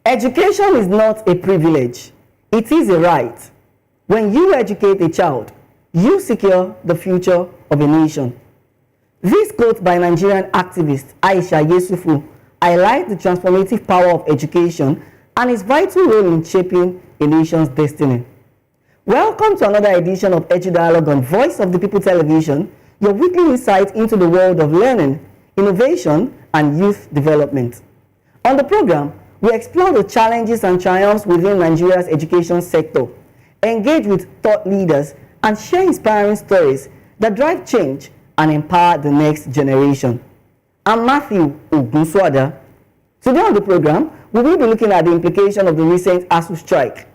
Education is not a privilege, it is a right. When you educate a child, you secure the future of a nation. This quote by Nigerian activist Aisha Yesufu highlights the transformative power of education and its vital role in shaping a nation's destiny. Welcome to another edition of Edu Dialogue on Voice of the People Television, your weekly insight into the world of learning, innovation, and youth development. On the program, we explore the challenges and triumphs within Nigeria's education sector, engage with thought leaders, and share inspiring stories that drive change and empower the next generation. I'm Matthew Ogunswada. Today on the program, we will be looking at the implication of the recent Asuu strike.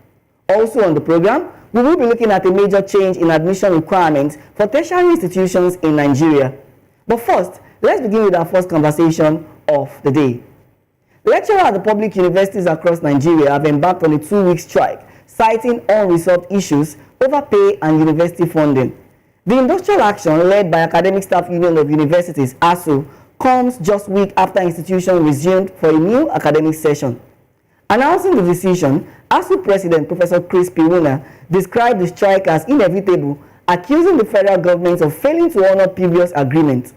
Also on the program, we will be looking at a major change in admission requirements for tertiary institutions in Nigeria. But first, let's begin with our first conversation of the day. Lecturers at the public universities across Nigeria have embarked on a 2-week strike, citing unresolved issues over pay and university funding. The industrial action led by Academic Staff Union of Universities, Asuu, comes just a week after institutions resumed for a new academic session. Announcing the decision, Asuu President Professor Chris Piwuna described the strike as inevitable, accusing the federal government of failing to honor previous agreements.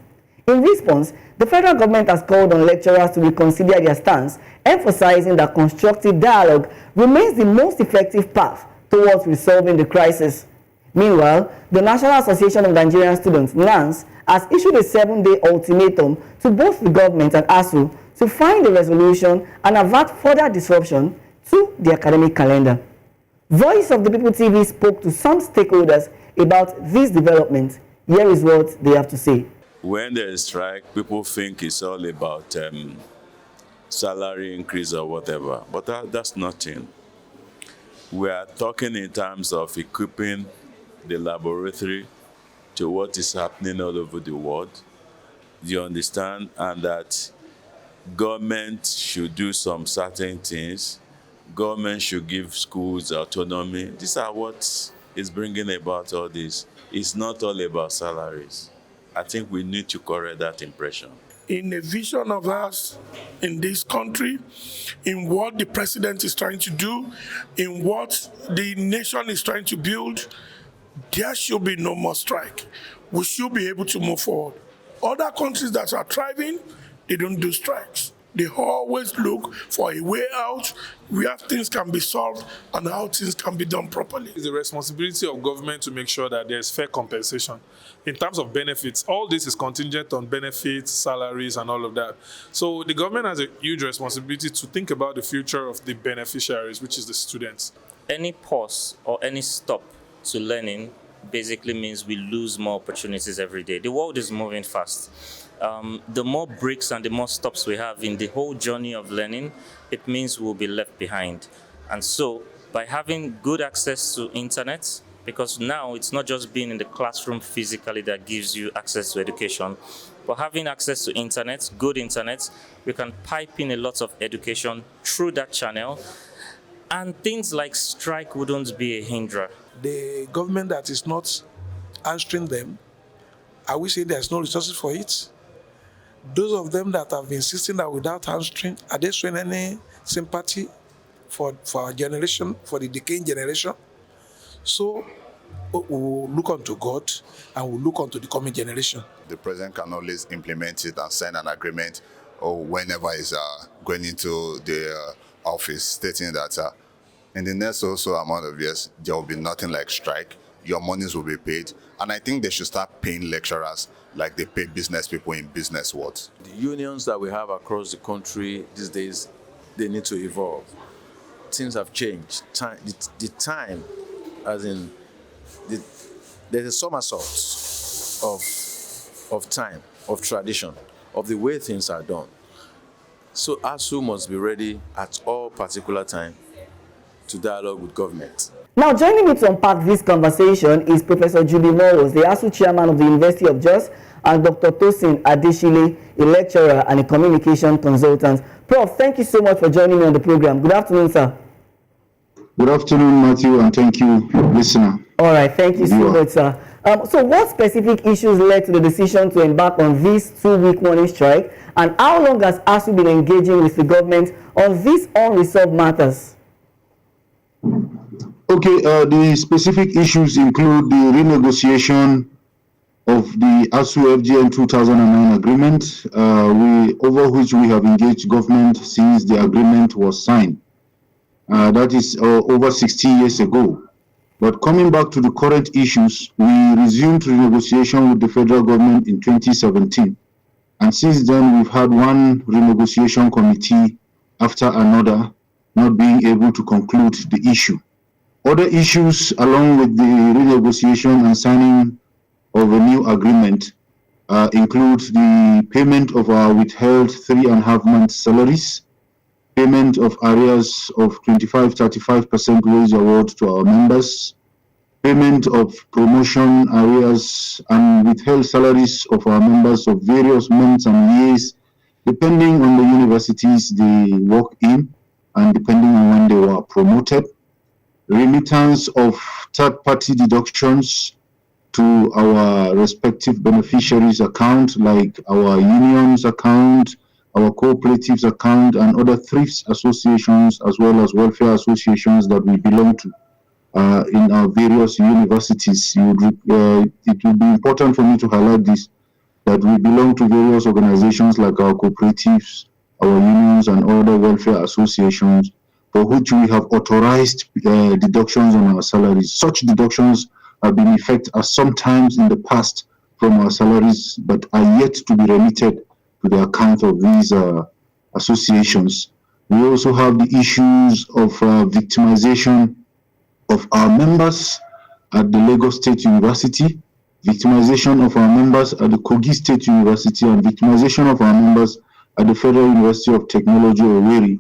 In response, the federal government has called on lecturers to reconsider their stance, emphasizing that constructive dialogue remains the most effective path towards resolving the crisis. Meanwhile, the National Association of Nigerian Students, NANS, has issued a 7-day ultimatum to both the government and Asuu to find a resolution and avert further disruption to the academic calendar. Voice of the People TV spoke to some stakeholders about this development. Here is what they have to say. When there is strike, people think it's all about salary increase or whatever, but that's nothing. We are talking in terms of equipping the laboratory to what is happening all over the world. Do you understand? And that government should do some certain things. Government should give schools autonomy. These are what is bringing about all this. It's not all about salaries. I think we need to correct that impression. In a vision of us in this country, in what the president is trying to do, in what the nation is trying to build, there should be no more strike. We should be able to move forward. Other countries that are thriving, they don't do strikes. They always look for a way out where things can be solved and how things can be done properly. It's the responsibility of government to make sure that there's fair compensation. In terms of benefits, all this is contingent on benefits, salaries, and all of that. So the government has a huge responsibility to think about the future of the beneficiaries, which is the students. Any pause or any stop to learning basically means we lose more opportunities every day. The world is moving fast. The more breaks and the more stops we have in the whole journey of learning, it means we'll be left behind. And so, by having good access to internet, because now it's not just being in the classroom physically that gives you access to education, but having access to internet, good internet, we can pipe in a lot of education through that channel, and things like strike wouldn't be a hindrance. The government that is not answering them, are we saying there's no resources for it? Those of them that have been insisting that without answering, are they showing any sympathy for our generation, for the decaying generation? So we will look unto God and we'll look unto the coming generation. The president can always implement it and sign an agreement or whenever he's going into the office stating that in the next also amount of years, there will be nothing like strike. Your monies will be paid. And I think they should start paying lecturers like they pay business people in business world. The unions that we have across the country these days, they need to evolve. Things have changed. The time, as in, there's a somersault of time, of tradition, of the way things are done. So Asuu must be ready at all particular time to dialogue with government. Now, joining me to unpack this conversation is Professor Julie Morris, the Asuu chairman of the University of Jos, and Dr. Tosin Adeshile, a lecturer and a communication consultant. Prof, thank you so much for joining me on the program. Good afternoon, sir. Good afternoon, Matthew, and thank you, listener. All right, thank you so much, sir. So what specific issues led to the decision to embark on this 2-week warning strike, and how long has Asuu been engaging with the government on these unresolved matters? Okay, the specific issues include the renegotiation of the Asuu FGN 2009 agreement, over which we have engaged government since the agreement was signed. That is over 60 years ago. But coming back to the current issues, we resumed renegotiation with the federal government in 2017. And since then, we've had one renegotiation committee after another, not being able to conclude the issue. Other issues, along with the renegotiation and signing of a new agreement, include the payment of our withheld 3.5-month salaries, payment of arrears of 25-35% wage award to our members, payment of promotion arrears and withheld salaries of our members of various months and years, depending on the universities they work in and depending on when they were promoted, remittance of third-party deductions to our respective beneficiaries' account, like our unions account, our cooperatives account, and other thrifts associations, as well as welfare associations that we belong to in our various universities. It will be important for me to highlight this, that we belong to various organizations like our cooperatives, our unions, and other welfare associations, for which we have authorized deductions on our salaries. Such deductions have been effected sometimes in the past from our salaries, but are yet to be remitted to the account of these associations. We also have the issues of victimization of our members at the Lagos State University, victimization of our members at the Kogi State University, and victimization of our members at the Federal University of Technology, Owerri.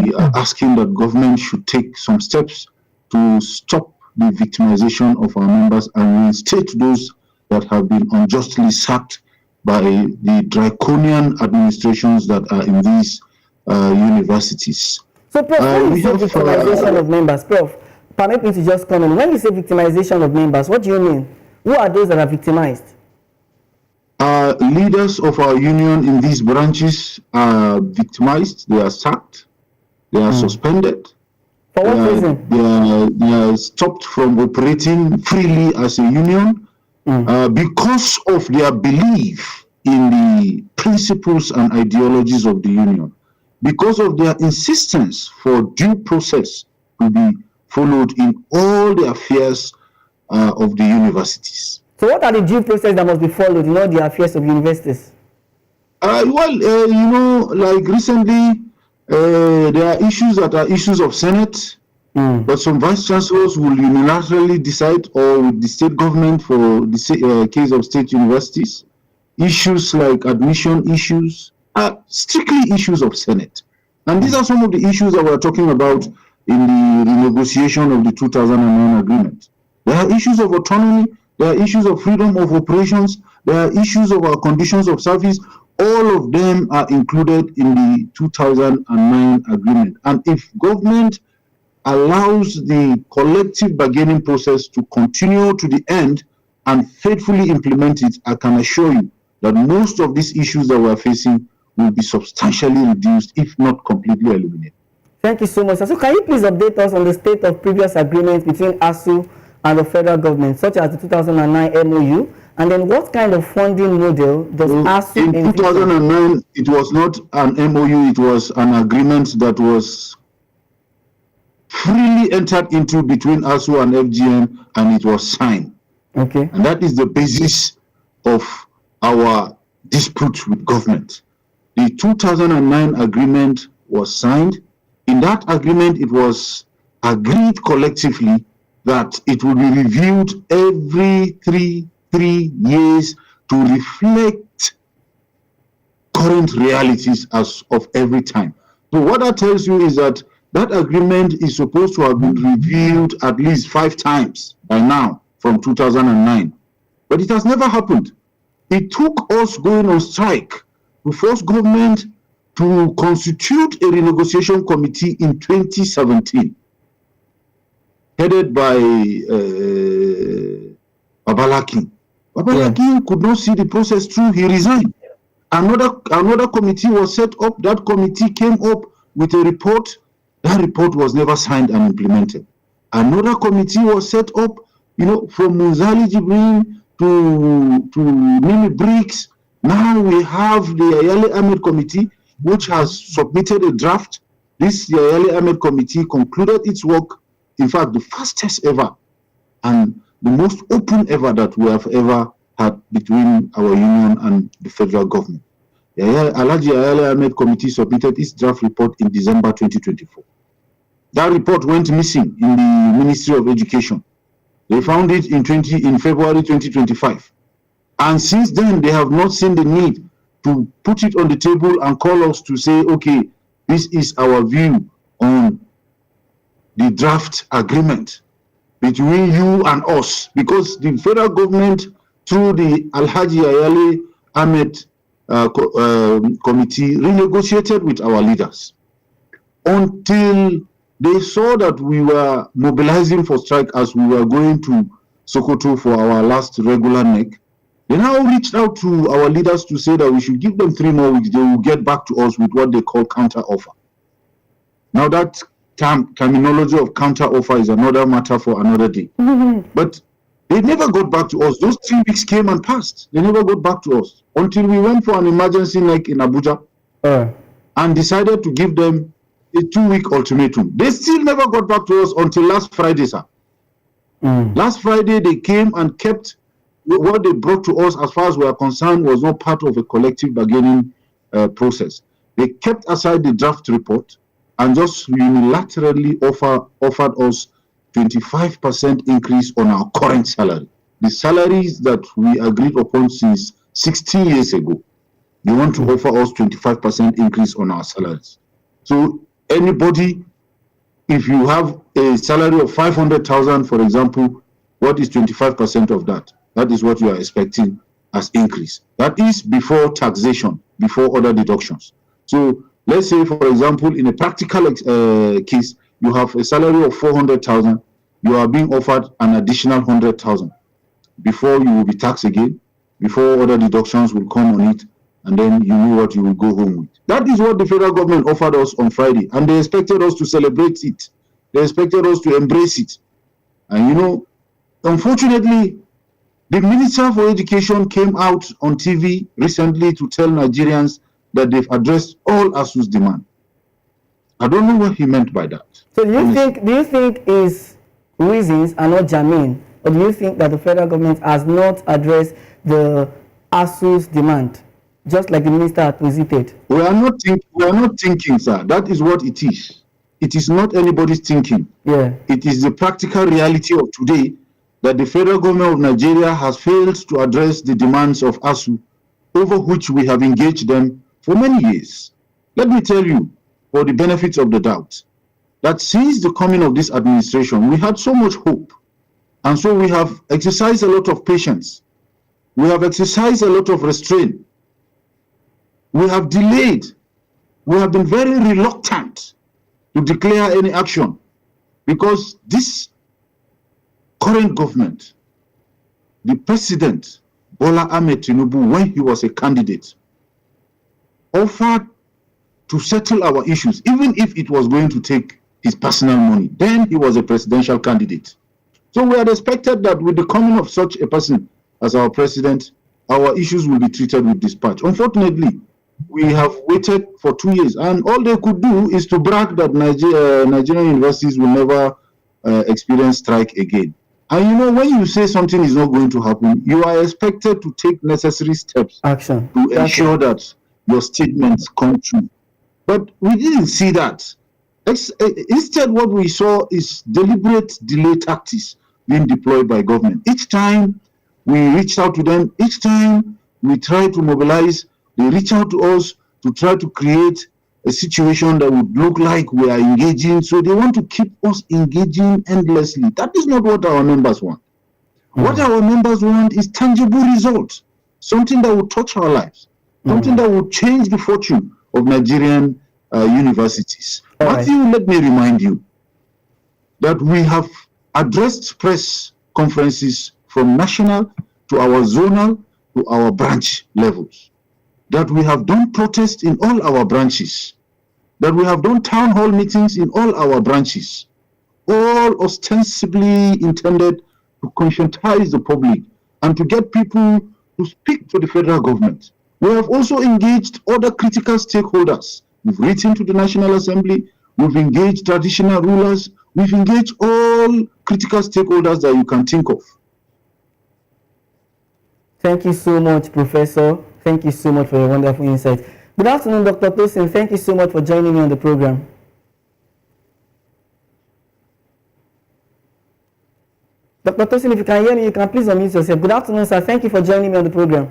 We are asking that government should take some steps to stop the victimization of our members and reinstate those that have been unjustly sacked by the draconian administrations that are in these universities. So, Prof, when you say victimization of members, Prof, permit me to just comment. When you say victimization of members, what do you mean? Who are those that are victimized? Leaders of our union in these branches are victimized, they are sacked, they are suspended. For what reason? They are stopped from operating freely as a union because of their belief in the principles and ideologies of the union, because of their insistence for due process to be followed in all the affairs of the universities. So what are the due process that must be followed in all the affairs of universities? Like recently, there are issues that are issues of Senate, but some vice chancellors will unilaterally decide, or with the state government for the case of state universities. Issues like admission issues are strictly issues of Senate. And these are some of the issues that we're talking about in the renegotiation of the 2009 agreement. There are issues of autonomy, there are issues of freedom of operations, there are issues of our conditions of service. All of them are included in the 2009 agreement. And if government allows the collective bargaining process to continue to the end and faithfully implement it, I can assure you that most of these issues that we're facing will be substantially reduced, if not completely eliminated. Thank you so much. So can you please update us on the state of previous agreements between Asuu and the federal government, such as the 2009 MOU, and then what kind of funding model does Asuu in 2009, it was not an MOU, it was an agreement that was freely entered into between Asuu and FGM, and it was signed. Okay. And that is the basis of our dispute with government. The 2009 agreement was signed. In that agreement, it was agreed collectively that it will be reviewed every three years to reflect current realities as of every time. So what that tells you is that that agreement is supposed to have been reviewed at least 5 times by now from 2009. But it has never happened. It took us going on strike to force government to constitute a renegotiation committee in 2017, headed by Babalakin. Babalakin could not see the process through. He resigned. Another committee was set up. That committee came up with a report. That report was never signed and implemented. Another committee was set up, from Muzali Jibrin to Mimi Briggs. Now we have the Yayale Ahmed Committee, which has submitted a draft. This Yayale Ahmed Committee concluded its work, in fact, the fastest ever and the most open ever that we have ever had between our union and the federal government. The Alhaji Yayale Ahmed Committee submitted its draft report in December 2024. That report went missing in the Ministry of Education. They found it in February 2025. And since then, they have not seen the need to put it on the table and call us to say, okay, this is our view on the draft agreement between you and us. Because the federal government, through the Alhaji Yayale Ahmed Committee, renegotiated with our leaders until they saw that we were mobilizing for strike as we were going to Sokoto for our last regular NEC. They now reached out to our leaders to say that we should give them 3 more weeks. They will get back to us with what they call counter offer. Now that terminology of counter offer is another matter for another day. But they never got back to us. Those 3 weeks came and passed. They never got back to us until we went for an emergency NEC in Abuja and decided to give them a 2-week ultimatum. They still never got back to us until last Friday, sir. Last Friday, they came and kept what they brought to us, as far as we are concerned, was not part of a collective bargaining process. They kept aside the draft report and just unilaterally offered us 25% increase on our current salary. The salaries that we agreed upon since 16 years ago, they want to offer us 25% increase on our salaries. So anybody, if you have a salary of 500,000, for example, what is 25% of that? That is what you are expecting as increase. That is before taxation, before other deductions. So let's say, for example, in a practical case, you have a salary of 400,000, you are being offered an additional 100,000 before you will be taxed again, before other deductions will come on it, and then you know what you will go home with. That is what the federal government offered us on Friday, and they expected us to celebrate it. They expected us to embrace it. And unfortunately, the Minister for Education came out on TV recently to tell Nigerians that they've addressed all Asuu's demand. I don't know what he meant by that. So do you think his reasons are not germane, or do you think that the federal government has not addressed the Asuu's demand, just like the minister had posited? We are not thinking, sir. That is what it is. It is not anybody's thinking. Yeah. It is the practical reality of today that the federal government of Nigeria has failed to address the demands of Asuu, over which we have engaged them for many years. Let me tell you, for the benefits of the doubt, that since the coming of this administration, we had so much hope. And so we have exercised a lot of patience. We have exercised a lot of restraint. We have delayed. We have been very reluctant to declare any action because this current government, the president, Bola Ahmed Tinubu, when he was a candidate, offered to settle our issues, even if it was going to take his personal money. Then he was a presidential candidate. So we had expected that with the coming of such a person as our president, our issues will be treated with dispatch. Unfortunately, we have waited for 2 years, and all they could do is to brag that Nigerian universities will never experience strike again. And when you say something is not going to happen, you are expected to take necessary steps to ensure that your statements come true. But we didn't see that. Instead, what we saw is deliberate delay tactics being deployed by government. Each time we reached out to them, each time we tried to mobilize, they reach out to us to try to create a situation that would look like we are engaging. So they want to keep us engaging endlessly. That is not what our members want. What our members want is tangible results, something that will touch our lives, something that will change the fortune of Nigerian universities. Matthew, let me remind you that we have addressed press conferences from national to our zonal to our branch levels, that we have done protests in all our branches, that we have done town hall meetings in all our branches, all ostensibly intended to conscientize the public and to get people to speak to the federal government. We have also engaged other critical stakeholders. We've written to the National Assembly, we've engaged traditional rulers, we've engaged all critical stakeholders that you can think of. Thank you so much, Professor. Thank you so much for your wonderful insight. Good afternoon, Dr. Tosin. Thank you so much for joining me on the program. Dr. Tosin, if you can hear me, you can please unmute yourself. Good afternoon, sir. Thank you for joining me on the program.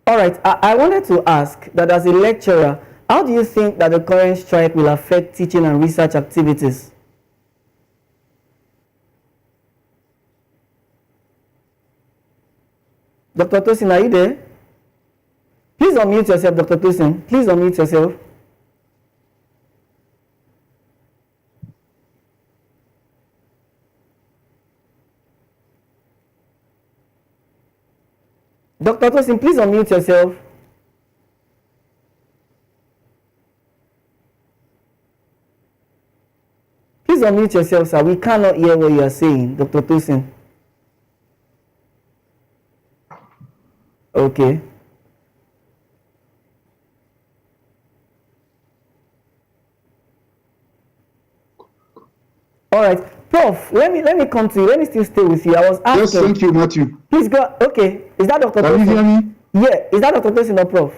All right, I wanted to ask that as a lecturer, how do you think that the current strike will affect teaching and research activities? Dr. Tosin, are you there? Please unmute yourself, Dr. Tosin. Please unmute yourself. Dr. Tosin, please unmute yourself. Please unmute yourself, sir. We cannot hear what you are saying, Dr. Tosin. Okay. All right, Prof. Let me come to you. Let me still stay with you. I was asking. Yes, thank you, Matthew. Please go. Okay, is that Dr. Tosin? Can you hear me? Yeah, is that Dr. Tosin or Prof?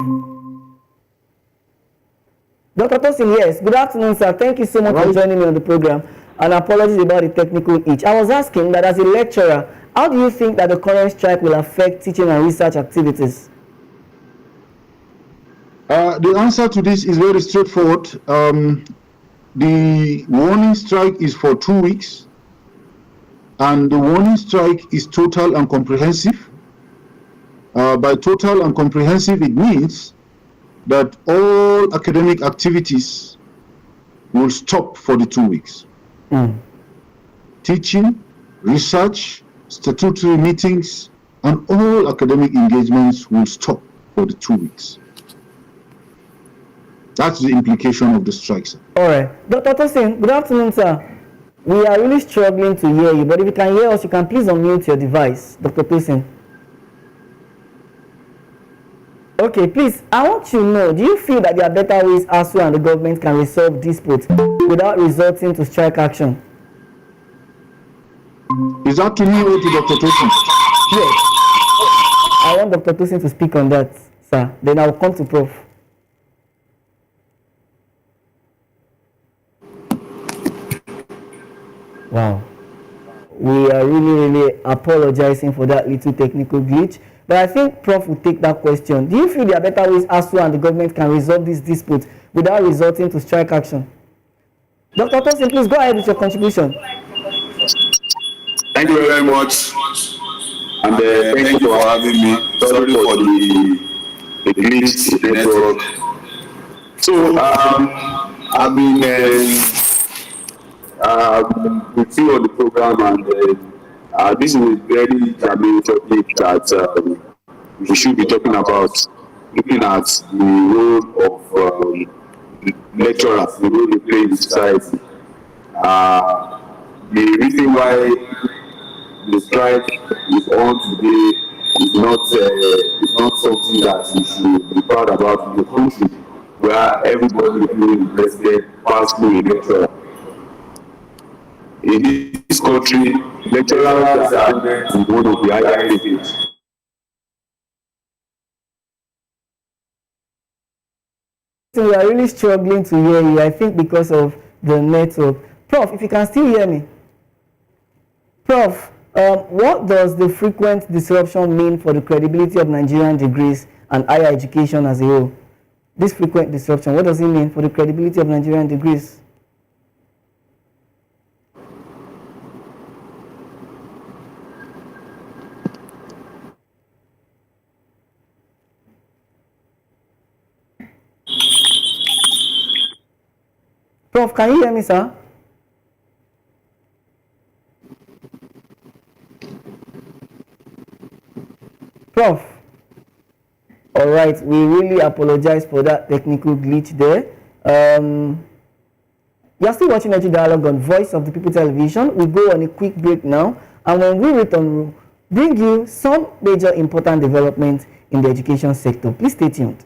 Dr. Tosin, yes. Good afternoon, sir. Thank you so much for joining me on the program. And apologies about the technical itch. I was asking that as a lecturer, how do you think that the current strike will affect teaching and research activities? The answer to this is very straightforward. The warning strike is for 2 weeks, and the warning strike is total and comprehensive. By total and comprehensive, it means that all academic activities will stop for the 2 weeks. Teaching, research, statutory meetings, and all academic engagements will stop for the 2 weeks. That's the implication of the strike, sir. All right. Dr. Tosin, good afternoon, sir. We are really struggling to hear you, but if you can hear us, you can please unmute your device, Dr. Tosin. Okay, please, I want to know, do you feel that there are better ways Asuu and the government can resolve disputes without resorting to strike action? Is that to me or to Dr. Tosin? Yes. I want Dr. Tosin to speak on that, sir. Then I'll come to Prof. Wow. We are really apologizing for that little technical glitch. But I think Prof will take that question. Do you feel there are better ways Asuu and the government can resolve these disputes without resorting to strike action? Dr. Tosin, please go ahead with your contribution. Thank you very much. And thank you for having me. Sorry for the glitch in the network. So, I've been with you on the program, and this is a very germane topic that we should be talking about, looking at the role of lecturers, the role they play in society. The reason why the strike is on today is not something that we should be proud about in the country where everybody, including the president, passed through a lecturer. In this country, lecturers are one of the highest paid. So we are really struggling to hear you, I think because of the network. Prof, if you can still hear me. Prof, what does the frequent disruption mean for the credibility of Nigerian degrees and higher education as a whole? This frequent disruption, what does it mean for the credibility of Nigerian degrees? Prof, can you hear me, sir? All right, we really apologize for that technical glitch there. You're still watching Edu Dialogue on Voice of the People Television. We go on a quick break now, and when we return, we'll bring you some major important developments in the education sector. Please stay tuned.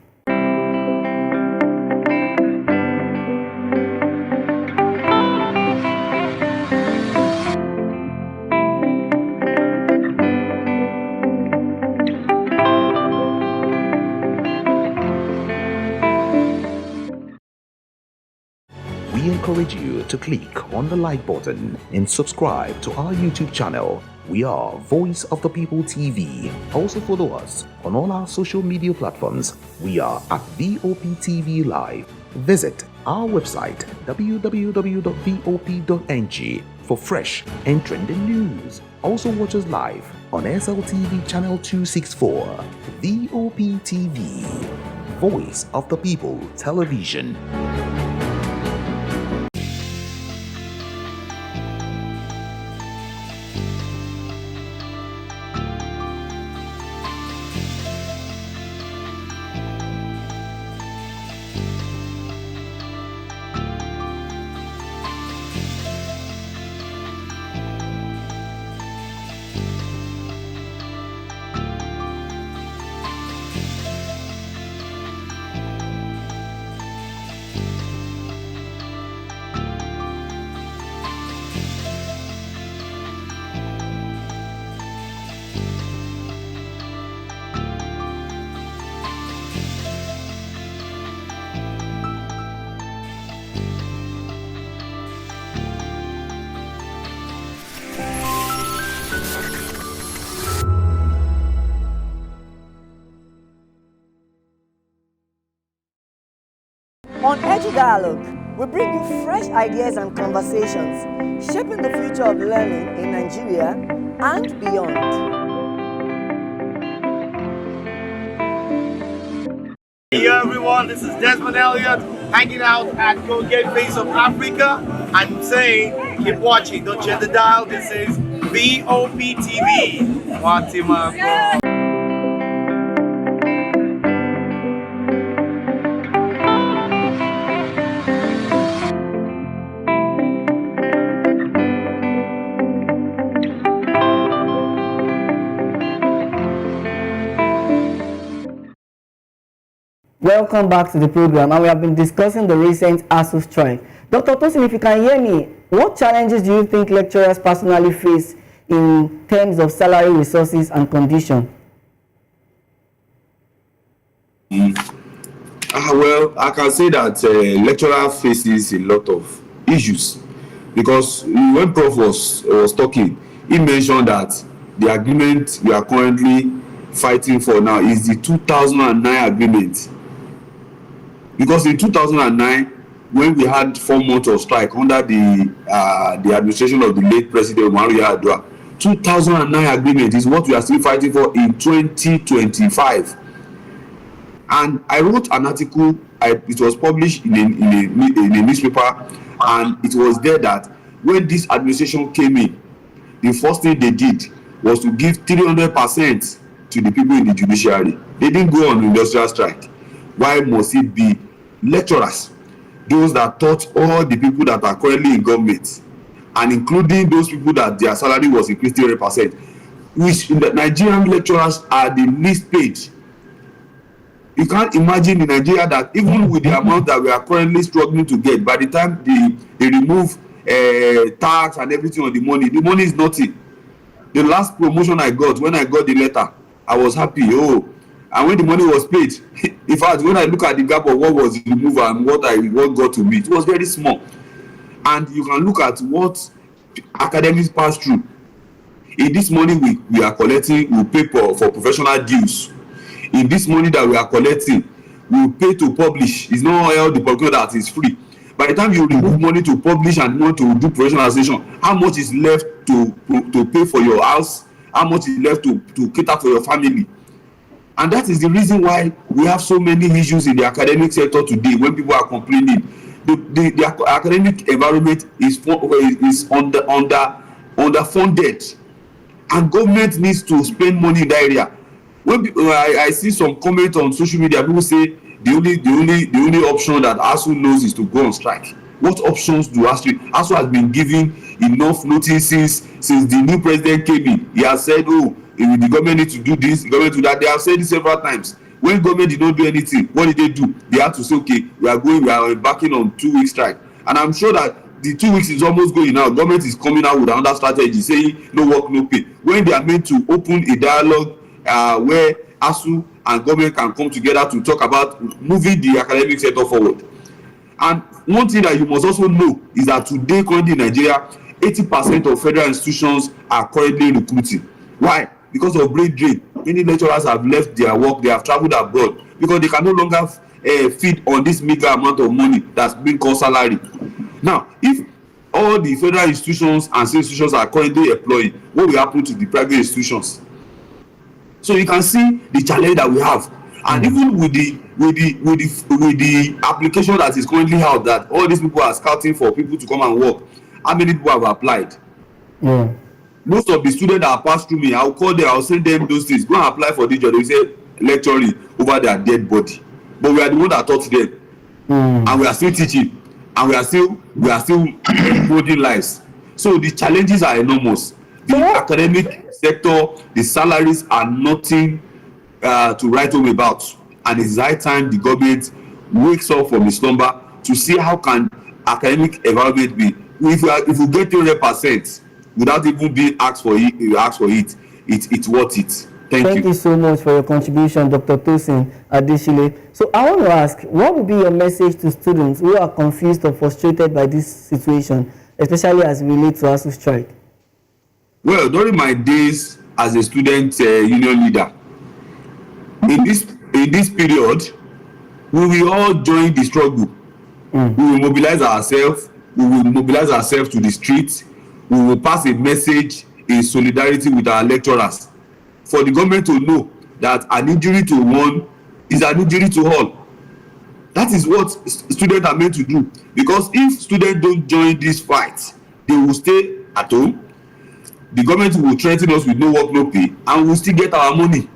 We encourage you to click on the like button and subscribe to our YouTube channel. We are Voice of the People TV. Also follow us on all our social media platforms. We are at VOPTV Live. Visit our website www.vop.ng for fresh and trending news. Also watch us live on SLTV channel 264. VOPTV, Voice of the People Television. On Edu Dialogue, we bring you fresh ideas and conversations shaping the future of learning in Nigeria and beyond. Hey everyone, this is Desmond Elliott hanging out at Colgate Face of Africa. I'm saying keep watching, don't change the dial. This is VOPTV. Fatima, bro. Welcome back to the program, and we have been discussing the recent Asuu strike. Dr. Tosin, if you can hear me, what challenges do you think lecturers personally face in terms of salary, resources, and condition? Well, I can say that lecturer faces a lot of issues because when Prof was talking, he mentioned that the agreement we are currently fighting for now is the 2009 agreement. Because in 2009, when we had 4 months of strike under the administration of the late President Umaru Yar'Adua, 2009 agreement is what we are still fighting for in 2025. And I wrote an article. It was published in a newspaper, and it was there that when this administration came in, the first thing they did was to give 300% to the people in the judiciary. They didn't go on industrial strike. Why must it be lecturers, those that taught all the people that are currently in government, and including those people that their salary was increased 300%, which in the Nigerian lecturers are the least paid? You can't imagine in Nigeria that even with the amount that we are currently struggling to get, by the time they remove tax and everything on the money is nothing. The last promotion I got, when I got the letter, I was happy. And when the money was paid, in fact, when I look at the gap of what was removed and what got to me, it was very small. And you can look at what academics pass through. In this money we are collecting, we pay for professional dues. In this money that we are collecting, we pay to publish. It's not all the publication that is free. By the time you remove money to publish and money to do professionalization, how much is left to pay for your house? How much is left to cater for your family? And that is the reason why we have so many issues in the academic sector today when people are complaining. The academic environment is underfunded, and government needs to spend money in that area. when I see some comment on social media, people say the only option that ASU knows is to go on strike. What options do ASU has been giving enough notice since the new president came in. He has said, oh, the government needs to do this, the government to that. They have said this several times. When government did not do anything, what did they do? They had to say, okay, we are embarking on 2-week strike. And I'm sure that the 2 weeks is almost going now. Government is coming out with another strategy saying no work, no pay. When they are meant to open a dialogue where ASU and government can come together to talk about moving the academic sector forward. And one thing that you must also know is that today, currently in Nigeria, 80% of federal institutions are currently recruiting. Why? Because of brain drain. Many lecturers have left their work, they have traveled abroad because they can no longer feed on this meager amount of money that's being called salary. Now, if all the federal institutions and state institutions are currently employing, what will happen to the private institutions? So you can see the challenge that we have, and even with the application that is currently out, that all these people are scouting for people to come and work. How many people have applied? Yeah. Most of the students that pass through me, I'll call them, I'll send them those things. Go and apply for this job. They say lecturing over their dead body, but we are the one that taught them, and we are still teaching, and we are still building lives. So the challenges are enormous. The academic sector, the salaries are nothing to write home about, and it's high time the government wakes up from its slumber to see how can academic environment be. If we get 100% without even being asked for it, it's worth it. Thank you so much for your contribution, Dr. Tosin Adeshile. So I want to ask, what would be your message to students who are confused or frustrated by this situation, especially as it relates to ASU strike? Well, during my days as a student union leader, in this period, we will all join the struggle. We will mobilize ourselves. We will mobilize ourselves to the streets. We will pass a message in solidarity with our lecturers for the government to know that an injury to one is an injury to all. That is what students are meant to do. Because if students don't join this fight, they will stay at home. The government will threaten us with no work, no pay, and we'll still get our money.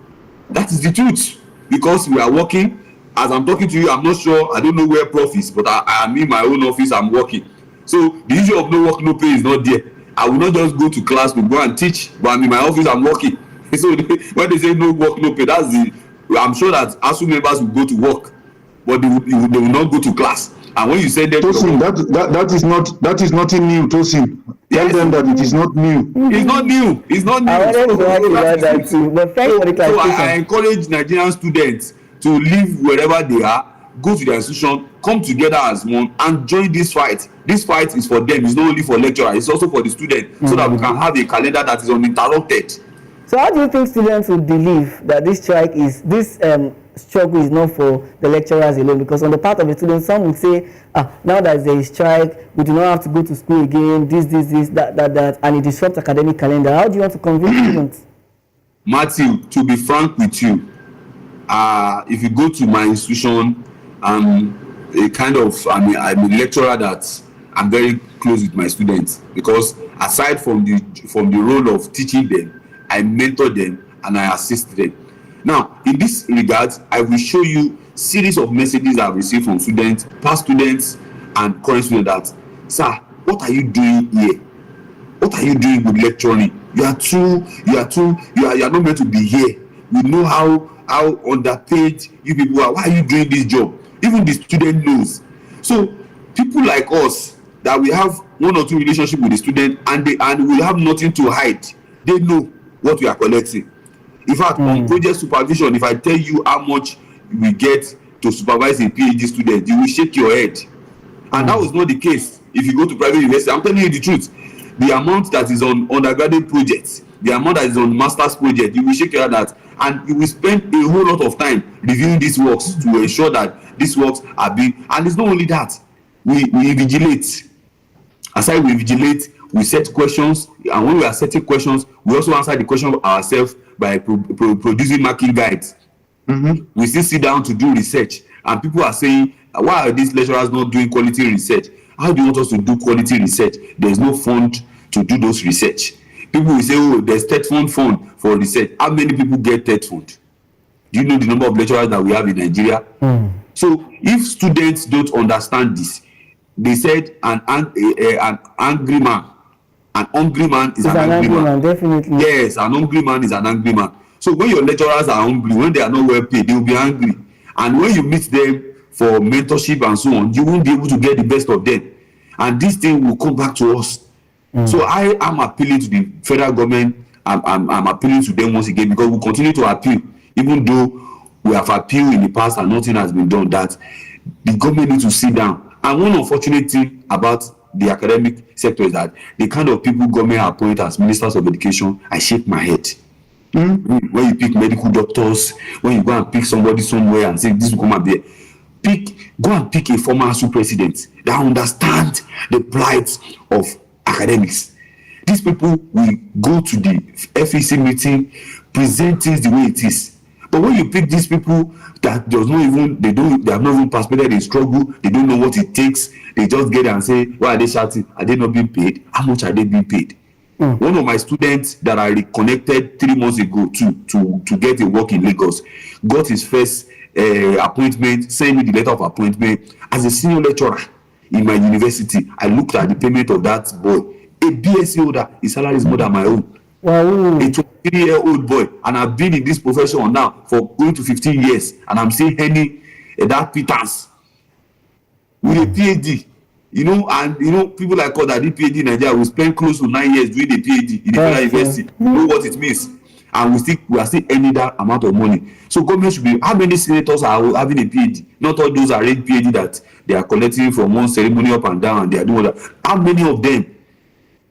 That is the truth. Because we are working. As I'm talking to you, I'm not sure, I don't know where Prof is, but I am in my own office, I'm working. So the issue of no work, no pay is not there. I will not just go to class to go and teach, but I'm in my office, I'm working. So when they say no work, no pay, I'm sure that ASU members will go to work, but they will not go to class. And when you say that, Tosin, that is nothing new, Tosin. Tell them that it is not new. It's not new. It's not new. I wanted to ask about that too, but thanks for the clarification. So I encourage Nigerian students to live wherever they are, go to their institution, come together as one, and join this fight. This fight is for them. It's not only for lecturers. It's also for the students, so that we can have a calendar that is uninterrupted. So how do you think students would believe that this struggle is not for the lecturers alone? Because on the part of the students, some would say, now that there is strike, we do not have to go to school again, this, that, and it disrupts academic calendar. How do you want to convince students? Matthew, to be frank with you, if you go to my institution, I'm a lecturer that I'm very close with my students, because aside from the role of teaching them, I mentor them and I assist them. Now, in this regard, I will show you series of messages I've received from students, past students, and current students that, sir, what are you doing here? What are you doing with lecturing? You are not meant to be here. We know how underpaid you people are. Why are you doing this job? Even the student knows. So people like us, that we have one or two relationship with the student, and we have nothing to hide. They know what we are collecting. In fact, on project supervision, if I tell you how much we get to supervise a PhD student, you will shake your head. And that was not the case if you go to private university. I'm telling you the truth. The amount that is on undergraduate projects, the amount that is on master's project, you will shake your head at, and you will spend a whole lot of time reviewing these works to ensure that these works are being. And it's not only that, we vigilate. Aside we vigilate, we set questions, and when we are setting questions, we also answer the question ourselves by producing marking guides. We still sit down to do research, and people are saying, why are these lecturers not doing quality research? How do you want us to do quality research? There's no fund to do those research. People will say, oh, there's TED fund for research. How many people get TED fund? Do you know the number of lecturers that we have in Nigeria? So if students don't understand this, they said an angry man, an hungry man is an angry man. Definitely. Yes, an hungry man is an angry man. So when your lecturers are hungry, when they are not well paid, they will be angry. And when you meet them for mentorship and so on, you won't be able to get the best of them. And this thing will come back to us. So I am appealing to the federal government. I'm appealing to them once again, because we continue to appeal, even though we have appealed in the past and nothing has been done, that the government needs to sit down. And one unfortunate thing about the academic sector is that the kind of people government appoint as ministers of education, I shake my head. When you pick medical doctors, when you go and pick somebody somewhere and say this will come up there, go and pick a former Asuu president that understands the plight of academics. These people will go to the FEC meeting, present things the way it is. But when you pick these people that they have not even participated in struggle, they don't know what it takes, they just get there and say, why are they shouting? Are they not being paid? How much are they being paid? One of my students that I reconnected 3 months ago to get a work in Lagos got his first appointment, sent me the letter of appointment as a senior lecturer in my university. I looked at the payment of that boy, a BSc holder. His salary is more than my own. Wow. A 23-year-old boy, and I've been in this profession now for going to 15 years, and I'm still earning that pittance with a PhD. And people like us that did PhD in Nigeria will spend close to 9 years doing a PhD in the federal university. Know what it means, and we are still earning that amount of money. So government should be. How many senators are having a PhD? Not all those are arranged PhD that they are collecting from one ceremony up and down, and they are doing that. How many of them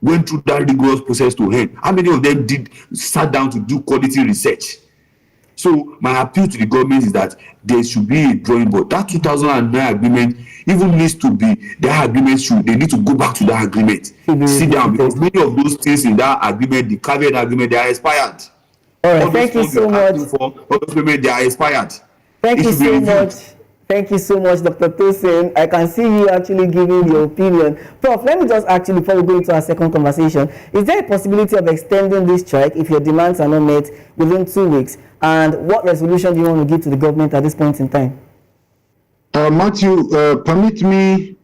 went through that rigorous process to end? How many of them sat down to do quality research? So my appeal to the government is that there should be a drawing board. That 2009 agreement even needs to be, that agreement they need to go back to that agreement. Sit down, because many of those things in that agreement, the caveat agreement, they are expired. All right, thank you so much. They are expired. Thank you so much. Thank you so much, Dr. Tosin. I can see you actually giving your opinion. Prof, let me just actually, before we go into our second conversation, is there a possibility of extending this strike if your demands are not met within 2 weeks? And what resolution do you want to give to the government at this point in time? Matthew, permit me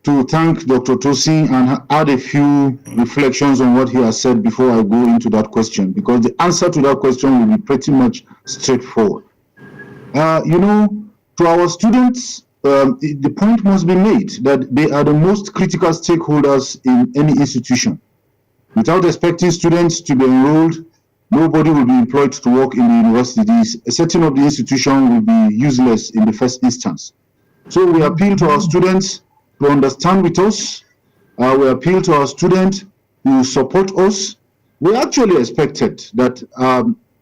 to thank Dr. Tosin and add a few reflections on what he has said before I go into that question, because the answer to that question will be pretty much straightforward. To our students, the point must be made that they are the most critical stakeholders in any institution. Without expecting students to be enrolled, nobody will be employed to work in the universities. A setting of the institution will be useless in the first instance. So we appeal to our students to understand with us. We appeal to our students to support us. We actually expected that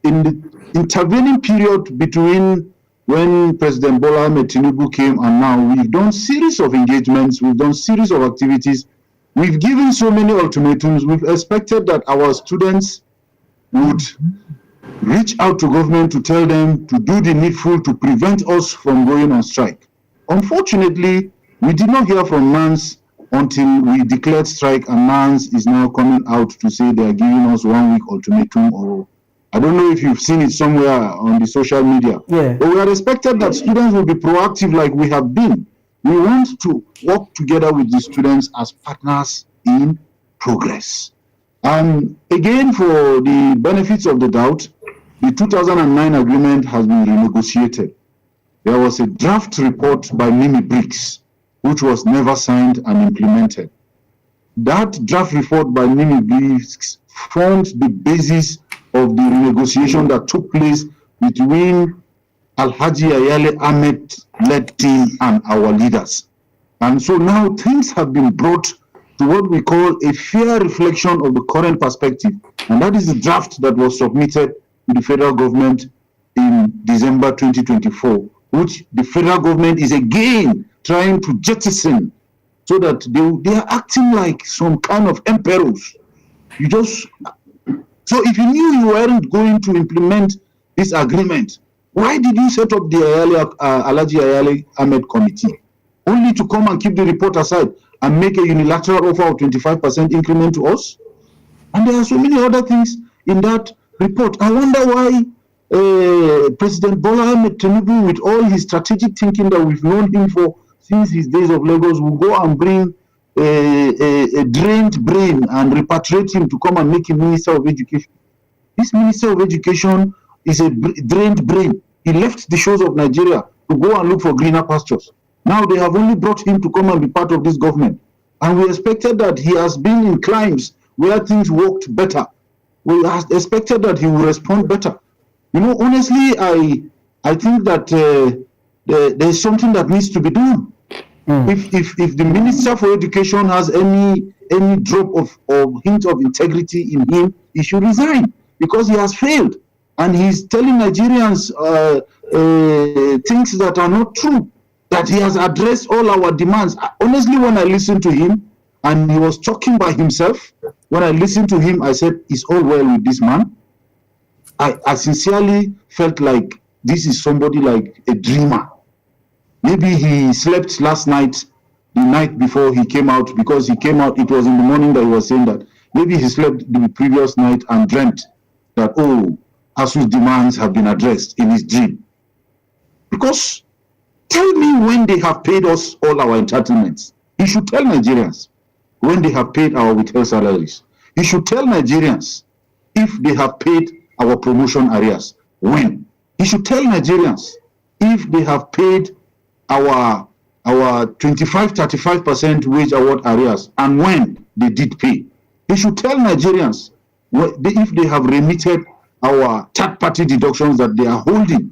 in the intervening period between when President Bola Ahmed Tinubu came and now, we've done series of engagements, we've done series of activities, we've given so many ultimatums. We've expected that our students would reach out to government to tell them to do the needful to prevent us from going on strike. Unfortunately, we did not hear from NANS until we declared strike, and NANS is now coming out to say they are giving us 1 week ultimatum, or I don't know if you've seen it somewhere on the social media. Yeah. But we had expected that students will be proactive like we have been. We want to work together with the students as partners in progress. And again, for the benefits of the doubt, the 2009 agreement has been renegotiated. There was a draft report by Mimi Briggs, which was never signed and implemented. That draft report by Mimi Briggs formed the basis of the renegotiation that took place between Alhaji Ayale Ahmed-led team and our leaders. And so now things have been brought to what we call a fair reflection of the current perspective. And that is the draft that was submitted to the federal government in December 2024, which the federal government is again trying to jettison so that they are acting like some kind of emperors. So if you knew you weren't going to implement this agreement, why did you set up the Alhaji Ayale Ahmed committee? Only to come and keep the report aside and make a unilateral offer of 25% increment to us? And there are so many other things in that report. I wonder why President Bola Ahmed Tinubu, with all his strategic thinking that we've known him for since his days of Lagos, will go and bring a drained brain and repatriate him to come and make him Minister of Education. This Minister of Education is a drained brain. He left the shores of Nigeria to go and look for greener pastures. Now they have only brought him to come and be part of this government. And we expected that he has been in climes where things worked better. We expected that he would respond better. You know, honestly, I think that there's something that needs to be done. If the Minister for Education has any drop of or hint of integrity in him, he should resign because he has failed. And he's telling Nigerians things that are not true, that he has addressed all our demands. Honestly, when I listened to him and he was talking by himself, when I listened to him, I said, it's all well with this man. I sincerely felt like this is somebody like a dreamer. Maybe he slept last night, the night before he came out, because he came out, it was in the morning that he was saying that. Maybe he slept the previous night and dreamt that, oh, Asu's demands have been addressed in his dream. Because tell me when they have paid us all our entitlements. He should tell Nigerians when they have paid our withheld salaries. He should tell Nigerians if they have paid our promotion arrears. When? He should tell Nigerians if they have paid our 25-35% wage award arrears and when they did pay. He should tell Nigerians if they have remitted our third-party deductions that they are holding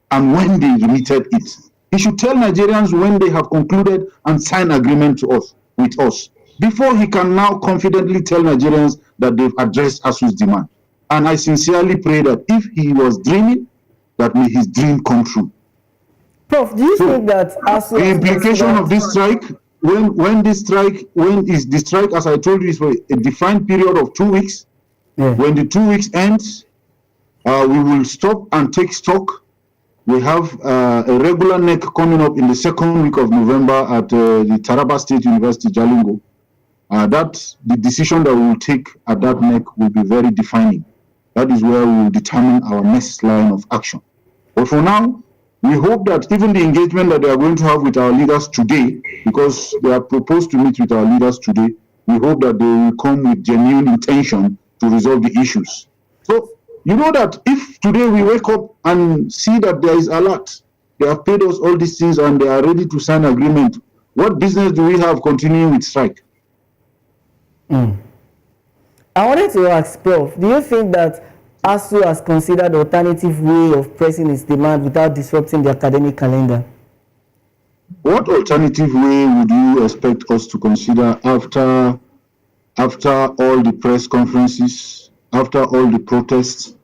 and when they remitted it. He should tell Nigerians when they have concluded and signed agreement with us before he can now confidently tell Nigerians that they've addressed Asu's demand. And I sincerely pray that if he was dreaming, that may his dream come true. Prof, do you think that Asu the implication of this strike, when is the strike, as I told you, is for a defined period of 2 weeks. Yeah. When the 2 weeks ends, we will stop and take stock. We have a regular NEC coming up in the second week of November at the Taraba State University, Jalingo. The decision that we will take at that NEC will be very defining. That is where we will determine our next line of action. But for now, we hope that even the engagement that they are going to have with our leaders today, because they are proposed to meet with our leaders today, we hope that they will come with genuine intention to resolve the issues. So, you know that if today we wake up and see that there is alert, they have paid us all these things and they are ready to sign agreement, what business do we have continuing with strike? I wanted to ask, Prof, do you think that ASU has considered alternative way of pressing its demand without disrupting the academic calendar? What alternative way would you expect us to consider after all the press conferences, after all the protests,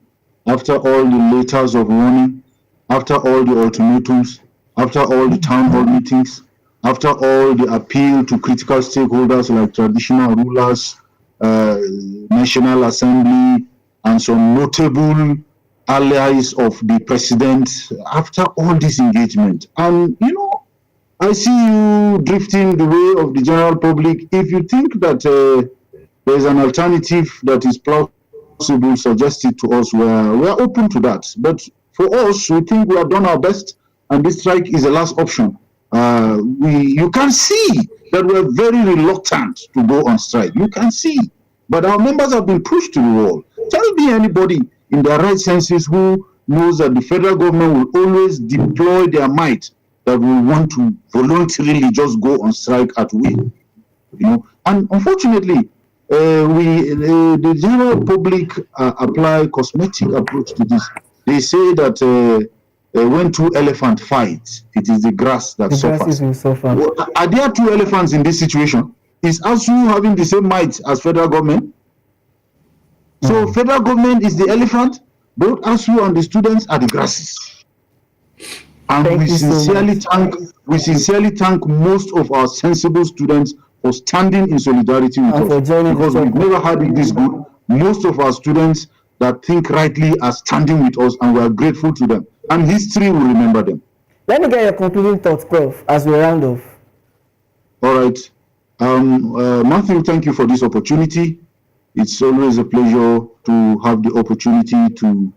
after all the letters of warning, after all the ultimatums, after all the town hall meetings, after all the appeal to critical stakeholders like traditional rulers, National Assembly, and some notable allies of the president, after all this engagement? And, you know, I see you drifting the way of the general public. If you think that there is an alternative that is plausible, suggested to us, we are open to that. But for us, we think we have done our best, and this strike is the last option. You can see that we're very reluctant to go on strike. You can see. But our members have been pushed to the wall. Tell me anybody in their right senses who knows that the federal government will always deploy their might that will want to voluntarily just go on strike at will. You know, and unfortunately, the general public apply cosmetic approach to this. They say that when two elephants fight, it is the grass that suffers. Are there two elephants in this situation? Is ASU having the same might as federal government? So federal government is the elephant, both ASU and the students are the grasses. And we sincerely thank most of our sensible students for standing in solidarity with us, because we've never had it this good. Most of our students that think rightly are standing with us, and we are grateful to them. And history will remember them. Let me get your concluding thoughts, Prof, as we round off. All right. Matthew, thank you for this opportunity. It's always a pleasure to have the opportunity to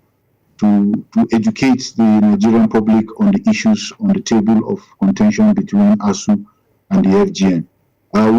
to educate the Nigerian public on the issues on the table of contention between Asuu and the FGN.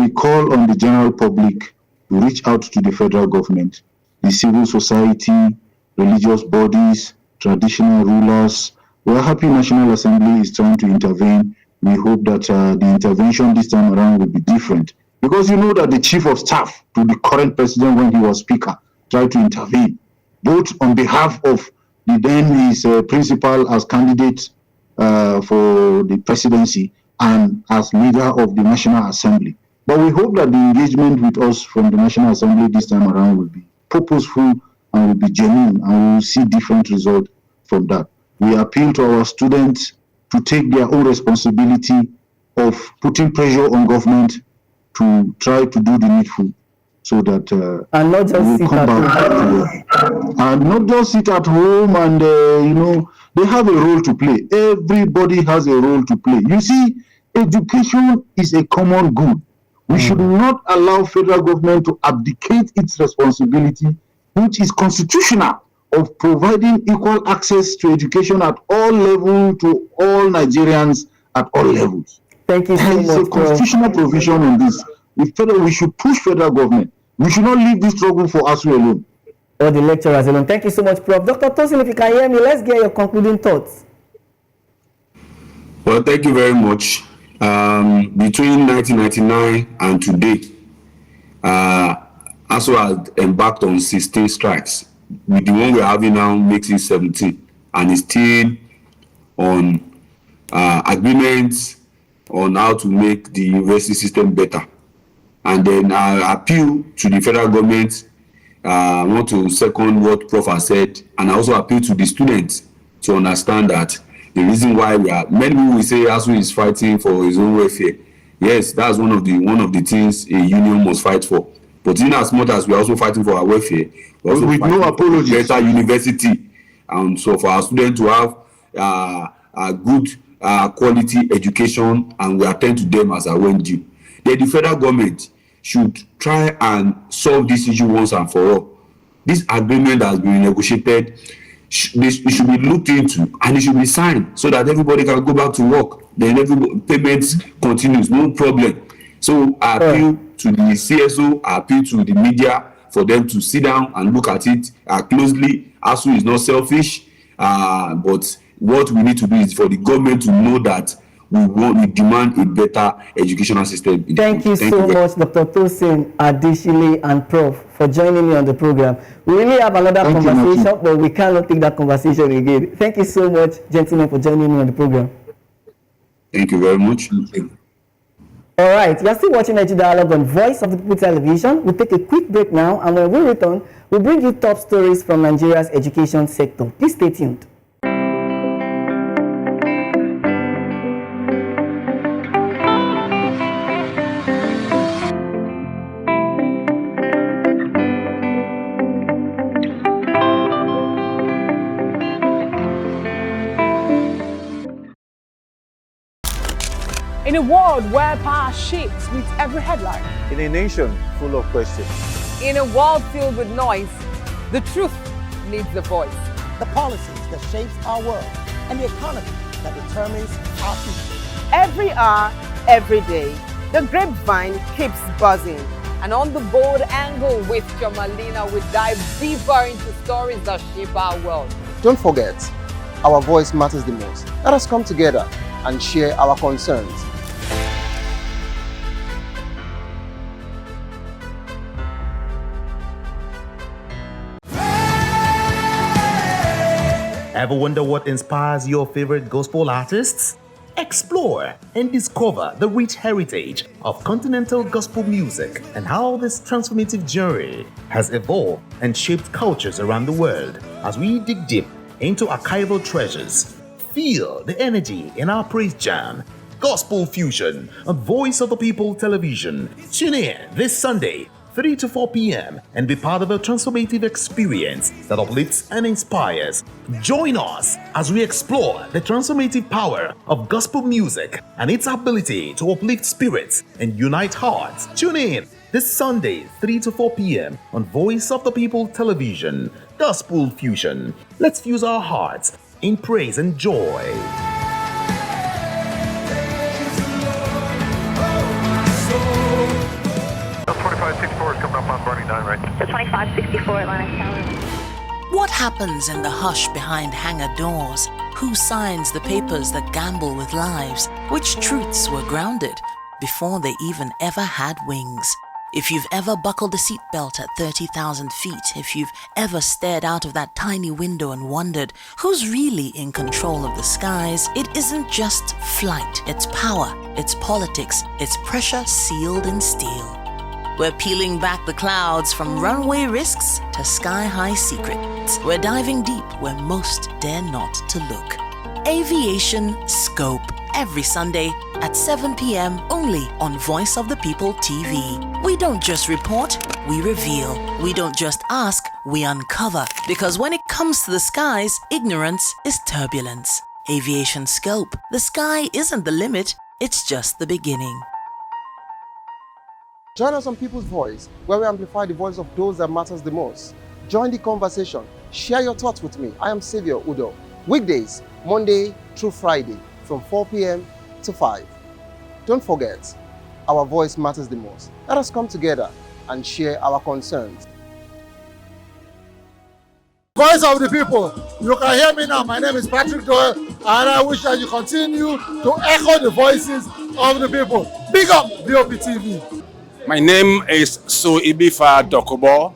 We call on the general public to reach out to the federal government, the civil society, religious bodies, traditional rulers. We are happy National Assembly is trying to intervene. We hope that the intervention this time around will be different. Because you know that the chief of staff to the current president when he was speaker tried to intervene, both on behalf of the then his principal as candidate for the presidency and as leader of the National Assembly. But we hope that the engagement with us from the National Assembly this time around will be purposeful and will be genuine, and we will see different results from that. We appeal to our students to take their own responsibility of putting pressure on government to try to do the needful, so that and not just sit at home. And not just sit at home and they have a role to play. Everybody has a role to play. You see, education is a common good. We should not allow federal government to abdicate its responsibility, which is constitutional, of providing equal access to education at all levels to all Nigerians at all levels. Thank you so much. There is a constitutional provision on this. We should push federal government. We should not leave this struggle for Asuu alone. Or the lecturers alone. Thank you so much, Prof. Dr. Tosin, if you can hear me, let's get your concluding thoughts. Well, thank you very much. Between 1999 and today, Asuu has embarked on 16 strikes. With the one we're having now makes it 17, and is still on agreements on how to make the university system better. And then I appeal to the federal government. I want to second what Prof has said, and I also appeal to the students to understand that the reason why many people will say Asuu is fighting for his own welfare. Yes, that's one of the things a union must fight for. But in as much as we are also fighting for our welfare, we also with no apologies, better university, and so for our students to have a good quality education, and we attend to them as I went due. Then the federal government should try and solve this issue once and for all. This agreement that has been negotiated, it should be looked into, and it should be signed so that everybody can go back to work. Then payments continues, no problem. So I appeal to the CSO, I appeal to the media for them to sit down and look at it closely. Asuu is not selfish, but what we need to do is for the government to know that we demand a better educational system. Thank you so much, Dr. Tosin, Adishile, and Prof, for joining me on the program. We really have another conversation, but we cannot take that conversation again. Thank you so much, gentlemen, for joining me on the program. Thank you very much. All right, you're still watching Edu Dialogue on Voice of the People Television. We'll take a quick break now, and when we return, we'll bring you top stories from Nigeria's education sector. Please stay tuned. In a world where power shifts with every headline. In a nation full of questions. In a world filled with noise, the truth needs a voice. The policies that shapes our world and the economy that determines our future. Every hour, every day, the grapevine keeps buzzing. And on the bold angle with Jomalina, we dive deeper into stories that shape our world. Don't forget, our voice matters the most. Let us come together and share our concerns. Ever wonder what inspires your favorite gospel artists? Explore and discover the rich heritage of continental gospel music and how this transformative journey has evolved and shaped cultures around the world. As we dig deep into archival treasures, feel the energy in our praise jam, Gospel Fusion on Voice of the People Television. Tune in this Sunday, 3 to 4 p.m. and be part of a transformative experience that uplifts and inspires. Join us as we explore the transformative power of gospel music and its ability to uplift spirits and unite hearts. Tune in this Sunday, 3 to 4 p.m. on Voice of the People Television, Gospel Fusion. Let's fuse our hearts in praise and joy. The 2564 is coming up on Burning 9, right? The 2564 Atlantic Tower. What happens in the hush behind hangar doors? Who signs the papers that gamble with lives? Which truths were grounded before they even ever had wings? If you've ever buckled a seatbelt at 30,000 feet, if you've ever stared out of that tiny window and wondered who's really in control of the skies, it isn't just flight, it's power, it's politics, it's pressure sealed in steel. We're peeling back the clouds from runway risks to sky-high secrets. We're diving deep where most dare not to look. Aviation Scope, every Sunday at 7 p.m. only on Voice of the People TV. We don't just report, we reveal. We don't just ask, we uncover. Because when it comes to the skies, ignorance is turbulence. Aviation Scope, the sky isn't the limit, it's just the beginning. Join us on People's Voice, where we amplify the voice of those that matters the most. Join the conversation. Share your thoughts with me. I am Savior Udo. Weekdays, Monday through Friday, from 4 p.m. to 5. Don't forget, our voice matters the most. Let us come together and share our concerns. Voice of the People. You can hear me now. My name is Patrick Doyle, and I wish that you continue to echo the voices of the people. Big up VOP TV. My name is Asuu Ibifa Dokubo.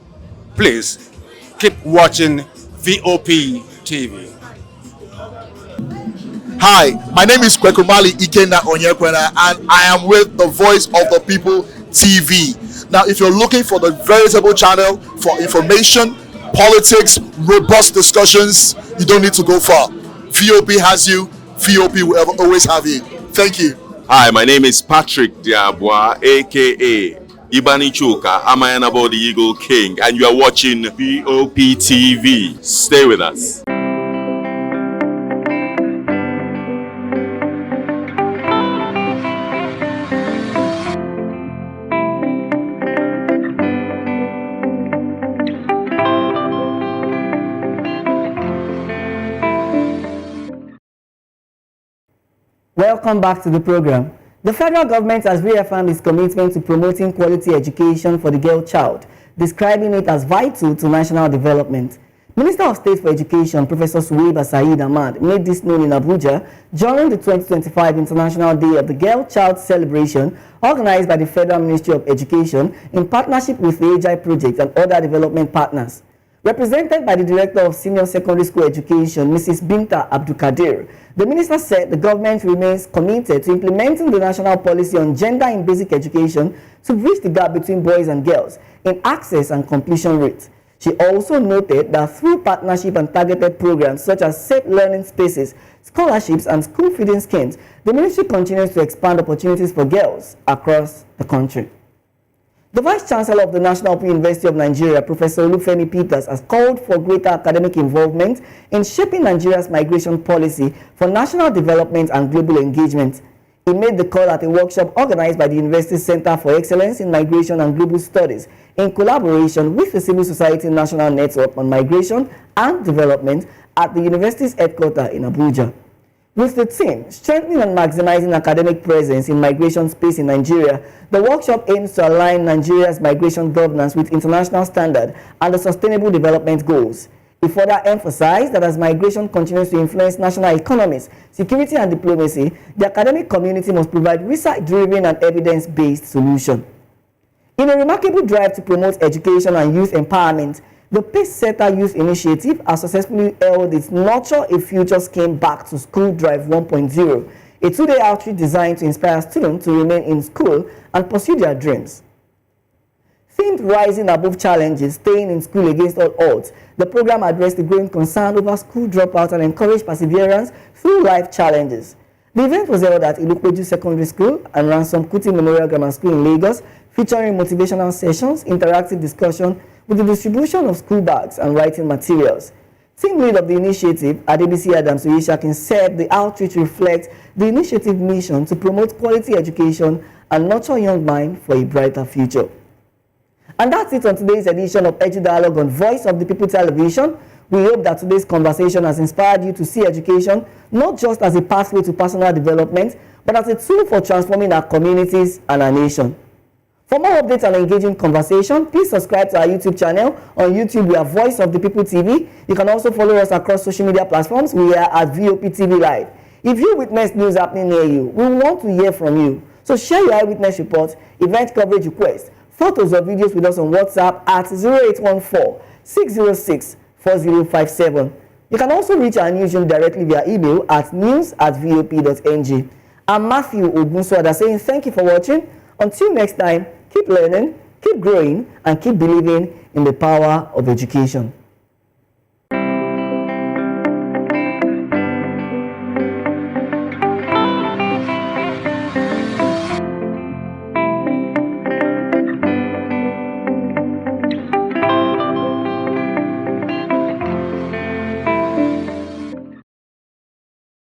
Please keep watching VOP TV. Hi, my name is Kwekumali Ikenna Onyekwena, and I am with the Voice of the People TV. Now, if you're looking for the veritable channel for information, politics, robust discussions, you don't need to go far. VOP has you. VOP will always have you. Thank you. Hi, my name is Patrick Diabwa, aka Ibani Chuka, Amayanabo the Eagle King, and you are watching VOP TV. Stay with us. Welcome back to the program. The federal government has reaffirmed its commitment to promoting quality education for the girl child, describing it as vital to national development. Minister of State for Education, Professor Suwaiba Saeed Ahmad, made this known in Abuja during the 2025 International Day of the Girl Child celebration organized by the Federal Ministry of Education in partnership with the AGI Project and other development partners. Represented by the Director of Senior Secondary School Education, Mrs. Binta Abdulkadir, the minister said the government remains committed to implementing the national policy on gender in basic education to bridge the gap between boys and girls in access and completion rates. She also noted that through partnership and targeted programs such as safe learning spaces, scholarships, and school feeding schemes, the ministry continues to expand opportunities for girls across the country. The Vice Chancellor of the National Open University of Nigeria, Professor Olufemi Peters, has called for greater academic involvement in shaping Nigeria's migration policy for national development and global engagement. He made the call at a workshop organized by the University's Center for Excellence in Migration and Global Studies in collaboration with the Civil Society National Network on Migration and Development at the university's headquarters in Abuja. With the theme, Strengthening and Maximizing Academic Presence in Migration Space in Nigeria, the workshop aims to align Nigeria's migration governance with international standards and the Sustainable Development Goals. He further emphasized that as migration continues to influence national economies, security and diplomacy, the academic community must provide research-driven and evidence-based solutions. In a remarkable drive to promote education and youth empowerment, the Pacesetter Youth Initiative has successfully held its Nurture a Future scheme Back to School Drive 1.0, a two-day outreach designed to inspire students to remain in school and pursue their dreams. Themed Rising Above Challenges, Staying in School Against All Odds, the program addressed the growing concern over school dropouts and encouraged perseverance through life challenges. The event was held at Ilupeju Secondary School and Ransom Kuti Memorial Grammar School in Lagos, featuring motivational sessions, interactive discussion, with the distribution of school bags and writing materials. Team lead of the initiative, Adebisi Adams Oyeshakin, said the outreach reflects the initiative mission to promote quality education and nurture young minds for a brighter future. And that's it on today's edition of Edu Dialogue on Voice of the People Television. We hope that today's conversation has inspired you to see education not just as a pathway to personal development, but as a tool for transforming our communities and our nation. For more updates and engaging conversation, please subscribe to our YouTube channel. On YouTube, we are Voice of the People TV. You can also follow us across social media platforms. We are at VOP TV Live. If you witness news happening near you, we want to hear from you. So share your eyewitness reports, event coverage requests, photos or videos with us on WhatsApp at 0814-606-4057. You can also reach our newsroom directly via email at news@vop.ng. I'm Matthew Ogunswada saying thank you for watching. Until next time, keep learning, keep growing, and keep believing in the power of education.